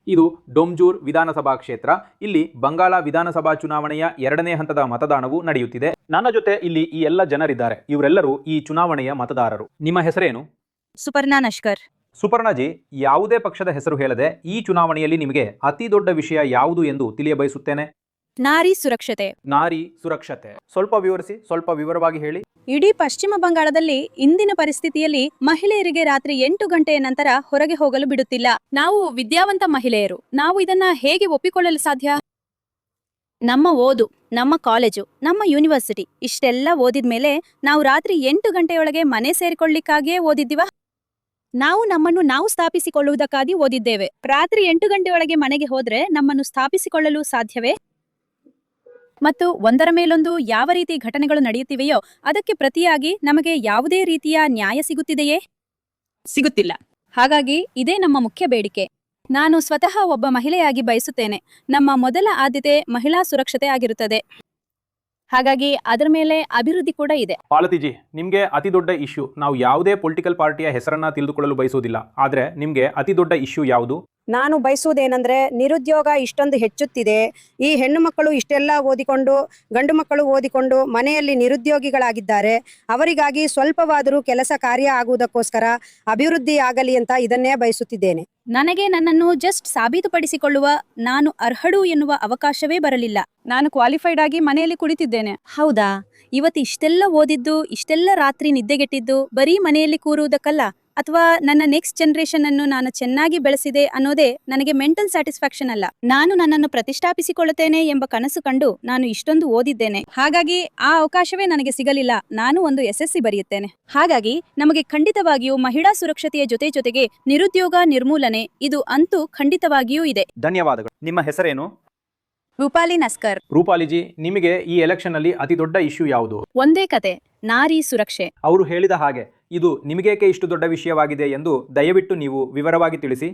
ಇದು ಡೊಂಜೂರ್ ವಿಧಾನಸಭಾ ಕ್ಷೇತ್ರ. ಇಲ್ಲಿ ಬಂಗಾಳ ವಿಧಾನಸಭಾ ಚುನಾವಣೆಯ 2ನೇ ಹಂತದ ಮತದಾನವು ನಡೆಯುತ್ತಿದೆ. ನನ್ನ ಜೊತೆ ಇಲ್ಲಿ ಈ ಎಲ್ಲ ಜನರಿದ್ದಾರೆ. ಇವರೆಲ್ಲರೂ ಈ ಚುನಾವಣೆಯ ಮತದಾರರು. ನಿಮ್ಮ ಹೆಸರೇನು? ಸುಪರ್ಣಾ ನಶ್ಕರ್. ಸುಪರ್ಣಾಜಿ, ಯಾವುದೇ ಪಕ್ಷದ ಹೆಸರು ಹೇಳದೆ ಈ ಚುನಾವಣೆಯಲ್ಲಿ ನಿಮಗೆ ಅತಿ ದೊಡ್ಡ ವಿಷಯ ಯಾವುದು ಎಂದು ತಿಳಿಯಬಯಸುತ್ತೇನೆ. ನಾರಿ ಸುರಕ್ಷತೆ. ನಾರಿ ಸುರಕ್ಷತೆ ಸ್ವಲ್ಪ ವಿವರಿಸಿ, ಸ್ವಲ್ಪ ವಿವರವಾಗಿ ಹೇಳಿ. ಇಡೀ ಪಶ್ಚಿಮ ಬಂಗಾಳದಲ್ಲಿ ಇಂದಿನ ಪರಿಸ್ಥಿತಿಯಲ್ಲಿ ಮಹಿಳೆಯರಿಗೆ ರಾತ್ರಿ 8 ಗಂಟೆಯ ನಂತರ ಹೊರಗೆ ಹೋಗಲು ಬಿಡುತ್ತಿಲ್ಲ. ನಾವು ವಿದ್ಯಾವಂತ ಮಹಿಳೆಯರು, ನಾವು ಇದನ್ನ ಹೇಗೆ ಒಪ್ಪಿಕೊಳ್ಳಲು ಸಾಧ್ಯ? ನಮ್ಮ ಓದು, ನಮ್ಮ ಕಾಲೇಜು, ನಮ್ಮ ಯೂನಿವರ್ಸಿಟಿ ಇಷ್ಟೆಲ್ಲ ಓದಿದ್ಮೇಲೆ ನಾವು ರಾತ್ರಿ 8 ಗಂಟೆಯೊಳಗೆ ಮನೆ ಸೇರಿಕೊಳ್ಳಿಕ್ಕಾಗಿಯೇ ಓದಿದ್ದೀವ? ನಾವು ನಮ್ಮನ್ನು ನಾವು ಸ್ಥಾಪಿಸಿಕೊಳ್ಳುವುದಕ್ಕಾಗಿ ಓದಿದ್ದೇವೆ. ರಾತ್ರಿ 8 ಗಂಟೆಯೊಳಗೆ ಮನೆಗೆ ಹೋದ್ರೆ ನಮ್ಮನ್ನು ಸ್ಥಾಪಿಸಿಕೊಳ್ಳಲು ಸಾಧ್ಯವೇ? ಮತ್ತು ಒಂದರ ಮೇಲೊಂದು ಯಾವ ರೀತಿ ಘಟನೆಗಳು ನಡೆಯುತ್ತಿವೆಯೋ ಅದಕ್ಕೆ ಪ್ರತಿಯಾಗಿ ನಮಗೆ ಯಾವುದೇ ರೀತಿಯ ನ್ಯಾಯ ಸಿಗುತ್ತಿದೆಯೇ? ಸಿಗುತ್ತಿಲ್ಲ. ಹಾಗಾಗಿ ಇದೇ ನಮ್ಮ ಮುಖ್ಯ ಬೇಡಿಕೆ. ನಾನು ಸ್ವತಃ ಒಬ್ಬ ಮಹಿಳೆಯಾಗಿ ಬಯಸುತ್ತೇನೆ. ನಮ್ಮ ಮೊದಲ ಆದ್ಯತೆ ಮಹಿಳಾ ಸುರಕ್ಷತೆ ಆಗಿರುತ್ತದೆ. ಹಾಗಾಗಿ ಅದರ ಮೇಲೆ ಅಭಿವೃದ್ಧಿ ಕೂಡ ಇದೆ. ಪಾಲತಿಜಿ, ನಿಮಗೆ ಅತಿ ದೊಡ್ಡ ಇಶ್ಯೂ, ನಾವು ಯಾವುದೇ ಪೊಲಿಟಿಕಲ್ ಪಾರ್ಟಿಯ ಹೆಸರನ್ನ ತಿಳಿದುಕೊಳ್ಳಲು ಬಯಸುವುದಿಲ್ಲ, ಆದ್ರೆ ನಿಮಗೆ ಅತಿ ದೊಡ್ಡ ಇಶ್ಯೂ ಯಾವುದು? ನಾನು ಬಯಸುವುದೇನೆಂದ್ರೆ, ನಿರುದ್ಯೋಗ ಇಷ್ಟೊಂದು ಹೆಚ್ಚುತ್ತಿದೆ. ಈ ಹೆಣ್ಣು ಮಕ್ಕಳು ಇಷ್ಟೆಲ್ಲ ಓದಿಕೊಂಡು, ಗಂಡು ಮಕ್ಕಳು ಓದಿಕೊಂಡು ಮನೆಯಲ್ಲಿ ನಿರುದ್ಯೋಗಿಗಳಾಗಿದ್ದಾರೆ. ಅವರಿಗಾಗಿ ಸ್ವಲ್ಪವಾದರೂ ಕೆಲಸ ಕಾರ್ಯ ಆಗುವುದಕ್ಕೋಸ್ಕರ ಅಭಿವೃದ್ಧಿ ಆಗಲಿ ಅಂತ ಇದನ್ನೇ ಬಯಸುತ್ತಿದ್ದೇನೆ. ನನಗೆ ನನ್ನನ್ನು ಜಸ್ಟ್ ಸಾಬೀತುಪಡಿಸಿಕೊಳ್ಳುವ ನಾನು ಅರ್ಹಳು ಎನ್ನುವ ಅವಕಾಶವೇ ಬರಲಿಲ್ಲ. ನಾನು ಕ್ವಾಲಿಫೈಡ್ ಆಗಿ ಮನೆಯಲ್ಲಿ ಕುಳಿತಿದ್ದೇನೆ. ಹೌದಾ? ಇವತ್ತು ಇಷ್ಟೆಲ್ಲ ಓದಿದ್ದು, ಇಷ್ಟೆಲ್ಲ ರಾತ್ರಿ ನಿದ್ದೆಗೆಟ್ಟಿದ್ದು ಬರೀ ಮನೆಯಲ್ಲಿ ಕೂರುವುದಕ್ಕಲ್ಲ, ಅಥವಾ ನನ್ನ ನೆಕ್ಸ್ಟ್ ಜನರೇಷನ್ ಅನ್ನು ನಾನು ಚೆನ್ನಾಗಿ ಬೆಳೆಸಿದೆ ಅನ್ನೋದೇ ನನಗೆ ಮೆಂಟಲ್ ಸ್ಯಾಟಿಸ್ಫ್ಯಾಕ್ಷನ್ ಅಲ್ಲ. ನಾನು ನನ್ನನ್ನು ಪ್ರತಿಷ್ಠಾಪಿಸಿಕೊಳ್ಳುತ್ತೇನೆ ಎಂಬ ಕನಸು ಕಂಡು ನಾನು ಇಷ್ಟೊಂದು ಓದಿದ್ದೇನೆ. ಹಾಗಾಗಿ ಆ ಅವಕಾಶವೇ ನನಗೆ ಸಿಗಲಿಲ್ಲ. ನಾನು ಒಂದು SSC ಬರೆಯುತ್ತೇನೆ. ಹಾಗಾಗಿ ನಮಗೆ ಖಂಡಿತವಾಗಿಯೂ ಮಹಿಳಾ ಸುರಕ್ಷತೆಯ ಜೊತೆಗೆ ನಿರುದ್ಯೋಗ ನಿರ್ಮೂಲನೆ ಇದು ಅಂತೂ ಖಂಡಿತವಾಗಿಯೂ ಇದೆ. ಧನ್ಯವಾದಗಳು. ನಿಮ್ಮ ಹೆಸರೇನು? ರೂಪಾಲಿ ನಸ್ಕರ್. ರೂಪಾಲಿಜಿ, ನಿಮಗೆ ಈ ಎಲೆಕ್ಷನ್ ಅಲ್ಲಿ ಅತಿ ದೊಡ್ಡ ಇಶ್ಯೂ ಯಾವುದು? ಒಂದೇ ಕತೆ, ನಾರಿ ಸುರಕ್ಷೆ. ಅವರು ಹೇಳಿದ ಹಾಗೆ ಇದು ನಿಮಗೇಕೆ ಇಷ್ಟು ದೊಡ್ಡ ವಿಷಯವಾಗಿದೆ ಎಂದು ದಯವಿಟ್ಟು ನೀವು ವಿವರವಾಗಿ ತಿಳಿಸಿ.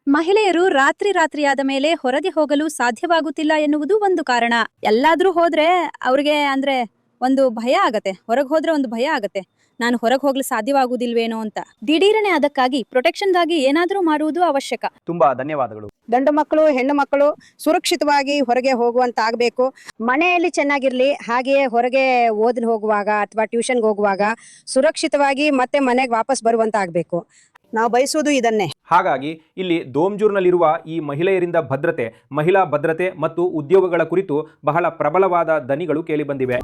ಮಹಿಳೆಯರು ರಾತ್ರಿಯಾದ ಮೇಲೆ ಹೊರಗೆ ಹೋಗಲು ಸಾಧ್ಯವಾಗುತ್ತಿಲ್ಲ ಎನ್ನುವುದು ಒಂದು ಕಾರಣ. ಎಲ್ಲಾದ್ರೂ ಹೋದ್ರೆ ಅವ್ರಿಗೆ ಒಂದು ಭಯ ಆಗತ್ತೆ. ಹೊರಗೆ ಹೋದ್ರೆ ಒಂದು ಭಯ ಆಗತ್ತೆ, ನಾನು ಹೊರಗೆ ಹೋಗ್ಲು ಸಾಧ್ಯವಾಗುವುದಿಲ್ವೇನೋ ಅಂತ. ದಿಢೀರನೆ ಅದಕ್ಕಾಗಿ ಪ್ರೊಟೆಕ್ಷನ್ಗಾಗಿ ಏನಾದ್ರೂ ಮಾಡುವುದು ಅವಶ್ಯಕ. ತುಂಬಾ ಧನ್ಯವಾದಗಳು. ಗಂಡು ಮಕ್ಕಳು ಹೆಣ್ಣು ಮಕ್ಕಳು ಸುರಕ್ಷಿತವಾಗಿ ಹೊರಗೆ ಹೋಗುವಂತ ಆಗ್ಬೇಕು. ಮನೆಯಲ್ಲಿ ಚೆನ್ನಾಗಿರ್ಲಿ, ಹಾಗೆಯೇ ಹೊರಗೆ ಓದಲು ಹೋಗುವಾಗ ಅಥವಾ ಟ್ಯೂಷನ್ಗೆ ಹೋಗುವಾಗ ಸುರಕ್ಷಿತವಾಗಿ ಮತ್ತೆ ಮನೆಗೆ ವಾಪಸ್ ಬರುವಂತ ಆಗ್ಬೇಕು. ನಾವು ಬಯಸುವುದು ಇದನ್ನೇ. ಹಾಗಾಗಿ ಇಲ್ಲಿ ಡೊಂಜೂರ್ನಲ್ಲಿರುವ ಈ ಮಹಿಳೆಯರಿಂದ ಭದ್ರತೆ, ಮಹಿಳಾ ಭದ್ರತೆ ಮತ್ತು ಉದ್ಯೋಗಗಳ ಕುರಿತು ಬಹಳ ಪ್ರಬಲವಾದ ದನಿಗಳು ಕೇಳಿಬಂದಿವೆ.